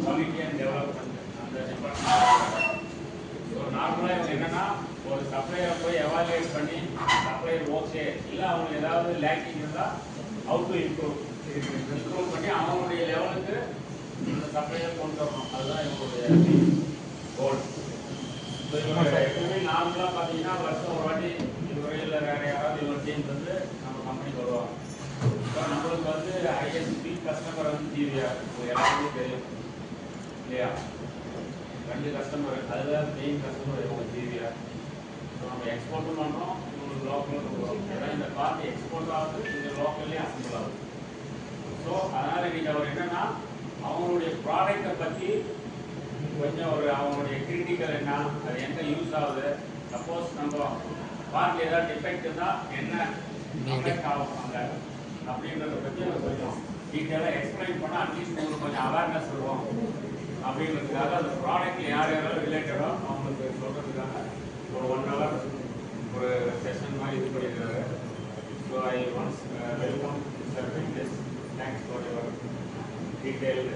Quality and development அந்த department. So நார்மலாக இவங்க என்னன்னா ஒரு சப்ளையரை போய் எவாலுவேட் பண்ணி சப்ளையர் ஓகே இல்லை அவங்க ஏதாவது லேக்கிங் இருந்தால் ஹவு டு இம்ப்ரூவ் பண்ணி அவங்களுடைய லெவலுக்கு இந்த சப்ளையர் கொண்டு வரணும். அதுதான் இவங்களுடைய கோல். ஸோ இவங்க எப்பவுமே நார்மலாக பார்த்தீங்கன்னா வருஷம் ஒரு வாட்டி இதுவரையில் வேறு யாராவது இவங்க டீம் வந்து நம்ம கம்பெனிக்கு வருவாங்க. இப்போ நம்மளுக்கு வந்து ஐஎஸ்பி கஸ்டமர் வந்து டிவிஆர் எல்லாருக்கும் தெரியும் இல்லையா? 2 கஸ்டமர், அதுதான் மெயின் கஸ்டமர் இவங்க டிவிஆர். ஸோ நம்ம எக்ஸ்போர்ட்டும் பண்ணுறோம், இவங்களுக்கு லோக்கலும் கொடுக்குறோம். ஏன்னா இந்த பார்ட் எக்ஸ்போர்ட் ஆகுது, இந்த லோக்கல்லே அசம்பிள் ஆகுது. ஸோ அதனால் இன்றைக்கி அவர் என்னென்னா அவங்களுடைய ப்ராடக்டை பற்றி கொஞ்சம் ஒரு அவங்களுடைய கிரிட்டிக்கல் என்ன, அது எங்கே யூஸ் ஆகுது, சப்போஸ் நம்ம பார்ட்டில் ஏதாவது டிஃபெக்ட் இருந்தால் என்ன அஃபெக்ட் ஆகும் அங்கே அப்படின்றத பற்றி அவர் கொஞ்சம் டீட்டெயிலாக எக்ஸ்பிளைன் பண்ணால் அட்லீஸ்ட் உங்களுக்கு கொஞ்சம் அவேர்னஸ் இருக்கும் அப்படின்றதுக்காக அந்த ப்ராடக்ட்டில் யார் யாரெல்லாம் ரிலேட்டடோ அவங்களுக்கு சொல்கிறதுக்காக ஒரு 1 hour ஒரு செஷன் மாதிரி இது பண்ணியிருக்காரு. So I once welcome sir Vignesh. Thanks for your detail.